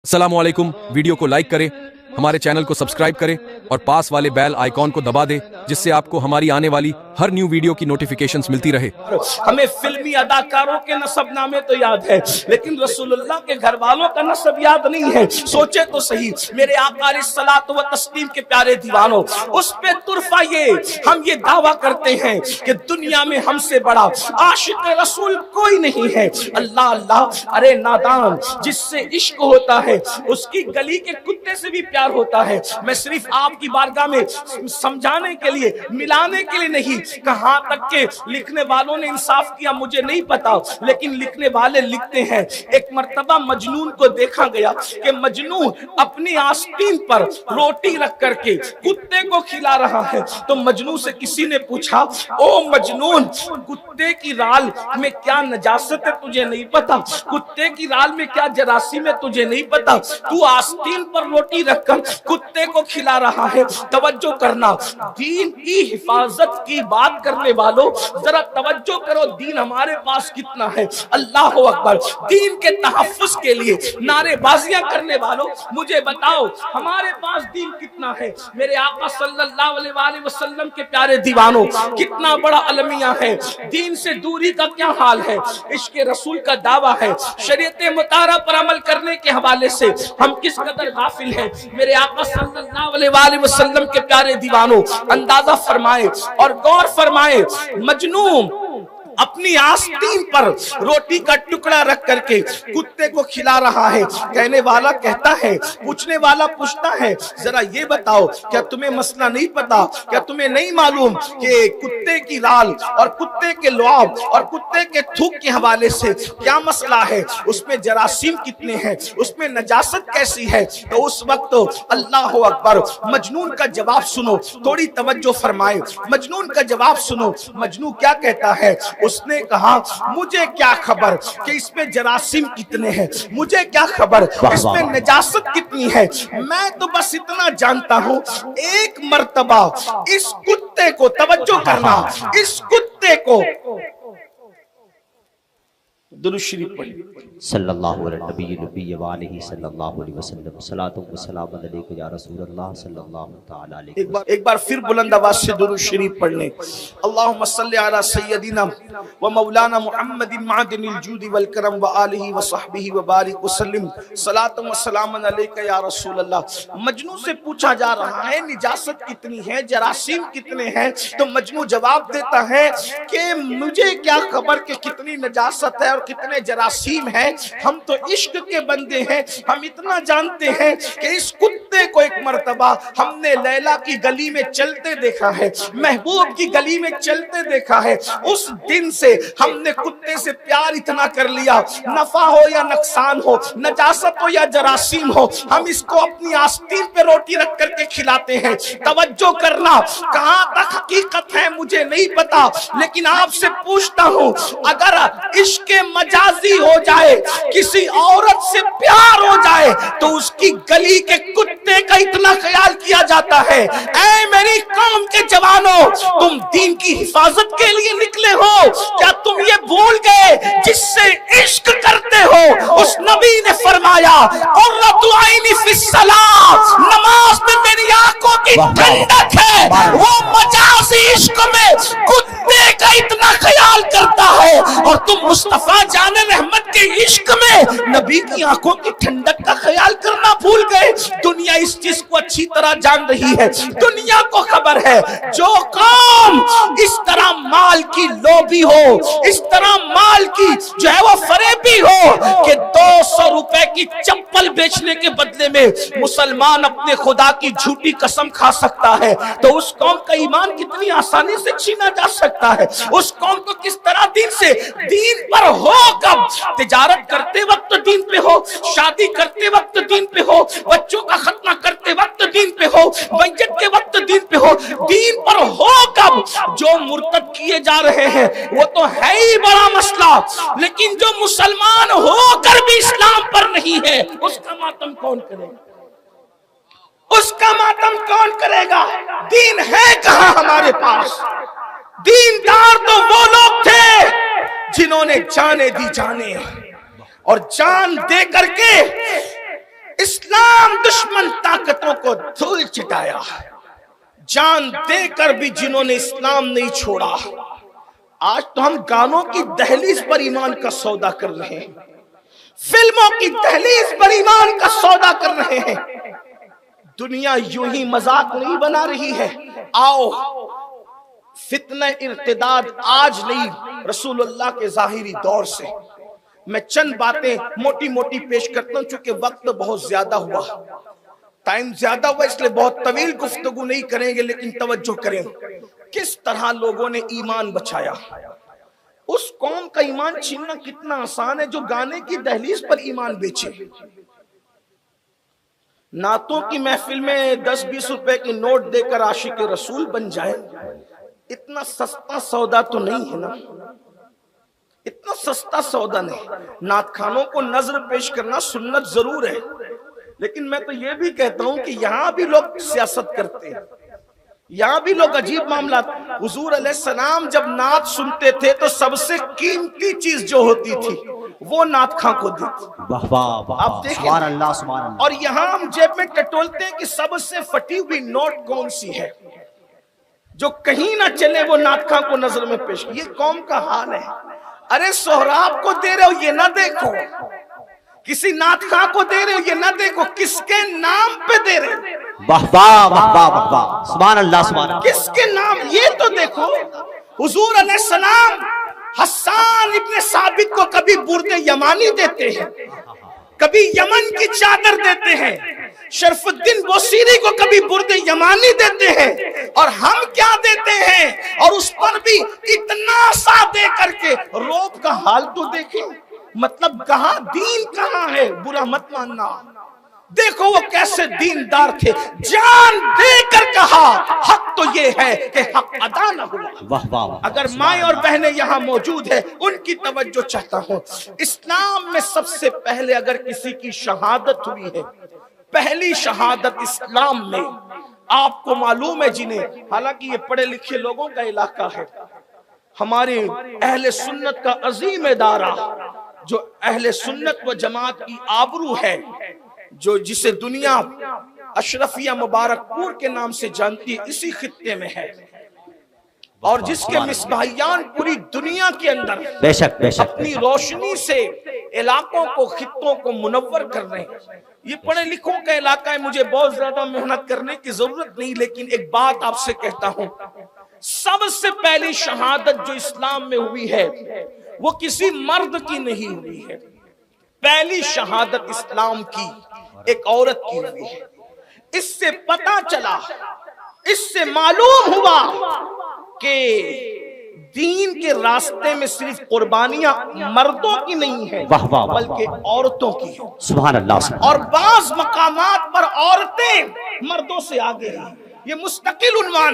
अस्सलामुअलैकुम। वीडियो को लाइक करें, हमारे चैनल को सब्सक्राइब करें और पास वाले बेल आइकॉन को दबा दें, जिससे आपको हमारी आने वाली हर न्यू वीडियो की नोटिफिकेशंस मिलती रहे। हमें फिल्मी अदाकारों के नसबनामे तो याद है, लेकिन रसूलुल्लाह के घर वालों का नसब याद नहीं है। सोचे तो सही, मेरे आका अलैहिस्सलातु व तस्लीम के प्यारे दीवानों, उस पे तुरफा ये हम ये दावा करते हैं कि दुनिया में हमसे बड़ा आशिक रसूल कोई नहीं है। अल्लाह अल्लाह, अरे नादान, जिससे इश्क होता है उसकी गली के कुत्ते से भी प्यार होता है। मैं सिर्फ आपकी बारगाह में समझाने के लिए, मिलाने के लिए नहीं, कहां तक के लिखने वालों ने इंसाफ किया मुझे नहीं पता, लेकिन लिखने वाले लिखते हैं एक मर्तबा मजनून को देखा गया कि मजनून अपनी आस्तीन पर रोटी रख करके कुत्ते को खिला रहा है। तो मजनून से किसी ने पूछा, ओ मजनून, कुत्ते की राल में क्या नजासत है तुझे नहीं पता? कुत्ते की राल में क्या जरासीम है तुझे नहीं पता? तू आस्तीन पर रोटी रखकर कुत्ते को खिला रहा है। तवज्जो करना, दीन की हिफाजत की बात करने वालों, जरा तवज्जो करो, दीन हमारे पास कितना है। अल्लाह अकबर। दीन के तहफ्फुज के लिए नारेबाजियां करने वालों, मुझे बताओ हमारे पास दीन कितना है। मेरे आका सल्लल्लाहु अलैहि वसल्लम के प्यारे दीवानों, कितना बड़ा अलमिया है। दीन से दूरी का क्या हाल है। इश्क रसूल का दावा है, शरीयत मुतारा पर अमल करने के हवाले से हम किस कदर गाफिल हैं। मेरे आका सल्लल्लाहु अलैहि वसल्लम के प्यारे दीवानों, अंदाजा फरमाए और गौर फरमाए, मजनून अपनी आस्तीन पर रोटी का टुकड़ा रख करके कुत्ते को खिला रहा है। कहने वाला कहता है, पूछने वाला पूछता है, जरा ये बताओ क्या तुम्हें मसला नहीं पता? क्या तुम्हें नहीं मालूम कि कुत्ते की राल और कुत्ते के लुआब और कुत्ते के थूक के हवाले से क्या मसला है? उसमें जरासीम कितने हैं, उसमें नजासत कैसी है? तो उस वक्त तो अल्लाह अकबर, मजनून का जवाब सुनो, थोड़ी तवज्जो फरमाए। मजनून का जवाब सुनो। मजनू क्या कहता है? उसने कहा, मुझे क्या खबर कि इसमें जरासीम कितने हैं, मुझे क्या खबर इसमें नजासत कितनी है। मैं तो बस इतना जानता हूं, एक मर्तबा इस कुत्ते को, तवज्जो करना, इस कुत्ते को दुरूद शरीफ पढ़िए। सल्लल्लाहु अलैहि वसल्लम, सलातो व सलाम अलैका या रसूल अल्लाह सल्लल्लाहु तआला अलैहि। एक बार फिर बुलंद आवाज से दुरूद शरीफ पढ़ लें। अल्लाहुम्मा सल्लि अला सय्यदिना व मौलाना मुहम्मदिन मादिनिल जूदी वल करम व आलिहि व सहबिहि व बारिक वसल्लिम, सलातो व सलाम अलैका या रसूल अल्लाह। मजनू से पूछा जा रहा है, निजासत कितनी है, जरासीम कितने हैं? तो मजनू जवाब देता है कि मुझे क्या खबर कि कितनी नजासत है और कितने जरासीम हैं। हम तो इश्क के बंदे हैं, हम इतना जानते हैं कि इस कुत्ते को एक मर्तबा हमने लैला की गली में चलते देखा है, महबूब की गली में चलते देखा है। उस दिन से हमने कुत्ते से प्यार इतना कर लिया, नफा हो या नुकसान हो, नजासत हो या जरासीम हो, हम इसको अपनी आस्तीन पे रोटी रख करके खिलाते हैं। तवज्जो करना, कहां तक हकीकत है मुझे नहीं पता, लेकिन आपसे पूछता हूं, अगर इश्क मजाजी हो जाए, किसी औरत से प्यार हो जाए, तो उसकी गली के कुत्ते का इतना ख्याल किया जाता है। ऐ मेरी कौम के जवानों, तुम दीन की हिफाजत के लिए निकले हो, क्या तुम ये भूल गए जिससे इश्क करते हो उस नबी ने फरमाया, कुर्रतु ऐनी फिस्सलाह, नमाज में मेरी आंखों की ठंडक है। वो मजाजी इश्क में कुत्ते का इतना ख्याल करता है, और तुम मुस्तफा जाने रहमत के इश्क में नबी की आंखों की ठंडक का ख्याल करना भूल गए। दुनिया इस चीज को अच्छी तरह जान रही है, दुनिया को खबर है, जो कौम इस तरह माल की लोभी हो, इस तरह माल की जो है वो फरेबी हो कि 200 रुपए की चप्पल बेचने के बदले में मुसलमान अपने खुदा की झूठी कसम खा सकता है, तो उस कौम का ईमान कितनी आसानी से छीना जा सकता है। उस कौम को किस तरह दीन से, दीन पर हो कब? तिजारत करते वक्त दीन पे हो, शादी करते वक्त दीन पे हो, बच्चों का खतना करते वक्त दीन पे हो, बैठक के वक्त दीन पे हो। दीन पर हो कब? जो मुर्तद किए जा रहे हैं वो तो है ही बड़ा मसला, लेकिन जो मुसलमान होकर भी इस्लाम पर नहीं है, उसका मातम कौन करेगा? उसका मातम कौन करेगा? दीन है कहां हमारे पास? दीनदार तो वो लोग थे जिन्होंने जाने दी जाने, और जान दे करके دشمن طاقتوں کو دھول چٹایا، جان دے کر بھی جنہوں نے اسلام نہیں چھوڑا، آج تو ہم گانوں کی دہلیز پر ایمان کا سودا کر رہے ہیں، فلموں کی دہلیز پر ایمان کا سودا کر رہے ہیں۔ دنیا یوں ہی مذاق نہیں بنا رہی ہے۔ آؤ فتنہ ارتداد آج نہیں، رسول اللہ کے ظاہری دور سے۔ میں چند باتیں موٹی موٹی پیش کرتا ہوں چونکہ وقت بہت زیادہ ہوا، ٹائم زیادہ ہوا، اس لئے بہت طویل گفتگو نہیں کریں گے، لیکن توجہ کریں کس طرح لوگوں نے ایمان بچایا۔ اس قوم کا ایمان چھیننا کتنا آسان ہے جو گانے کی دہلیز پر ایمان بیچے۔ نعتوں کی محفل میں 10-20 روپے کے نوٹ دے کر عاشق رسول بن جائیں، اتنا سستا سودا تو نہیں ہے نا، اتنا سستا سودا نہیں۔ نعت خانوں کو نظر پیش کرنا سنت ضرور ہے، لیکن میں تو یہ بھی کہتا ہوں کہ یہاں بھی لوگ سیاست کرتے ہیں، یہاں بھی لوگ عجیب معاملات۔ حضور علیہ السلام جب نعت سنتے تھے تو سب سے قیمتی چیز جو ہوتی تھی وہ نعت خاں کو دیتی۔ واہ واہ واہ، آپ دیکھیں، سبحان اللہ سبحان اللہ۔ اور یہاں ہم جیب میں ٹٹولتے ہیں کہ سب سے پھٹی ہوئی نوٹ کون سی ہے جو کہیں نہ چلے، وہ نعت خاں کو نظر میں پیش۔ یہ قوم کا حال ہے۔ ارے سہراب کو دے رہے ہو یہ نہ دیکھو، کسی نعت خاں کو دے رہے ہو یہ نہ دیکھو، کس کے نام پہ دے رہے ہو، واہ واہ واہ واہ واہ واہ، سبحان اللہ سبحان اللہ۔ کس کے نام، یہ تو دیکھو۔ حضور علیہ السلام حسان ابن ثابت کو کبھی برد یمانی دیتے ہیں، کبھی یمن کی چادر دیتے ہیں، شرف الدین بوسیری کو کبھی برد یمانی دیتے ہیں، اور ہم کیا دیتے ہیں، اور اس پر بھی اتنا سا دے کر کے روب کا حال تو دیکھیں۔ مطلب کہاں دین کہاں ہے، برا مت ماننا۔ دیکھو وہ کیسے دیندار تھے، جان دے کر کہا حق تو یہ ہے کہ حق ادا نہ ہوا۔ واہ واہ واہ، اگر مائیں اور بہنیں یہاں موجود ہیں ان کی توجہ چاہتا ہوں۔ اسلام میں سب سے پہلے اگر کسی کی شہادت ہوئی ہے، پہلی شہادت اسلام میں، آپ کو معلوم ہے جنہیں، حالانکہ یہ پڑھے لکھے لوگوں کا علاقہ ہے، ہمارے اہل سنت کا عظیم ادارہ جو اہل سنت و جماعت کی آبرو ہے، جو جسے دنیا اشرفیہ مبارک پور کے نام سے جانتی ہے، اسی خطے میں ہے، اور جس کے مصباحیان پوری دنیا کے اندر بے شک بے شک، اپنی روشنی سے علاقوں کو، خطوں کو منور کر رہے ہیں۔ یہ پڑھے لکھوں کا علاقہ ہے، مجھے بہت زیادہ محنت کرنے کی ضرورت نہیں، لیکن ایک بات آپ سے کہتا ہوں، سب سے پہلی شہادت جو اسلام میں ہوئی ہے وہ کسی مرد کی نہیں ہوئی ہے، پہلی شہادت اسلام کی ایک عورت کی ہوئی ہے۔ اس سے پتہ چلا، اس سے معلوم ہوا کہ دین کے راستے میں صرف قربانیاں مردوں کی نہیں ہیں واہ واہ واہ، بلکہ عورتوں کی ہیں، سبحان اللہ سبحان اور بعض مقامات پر عورتیں مردوں سے آگے ہیں۔ یہ مستقل عنوان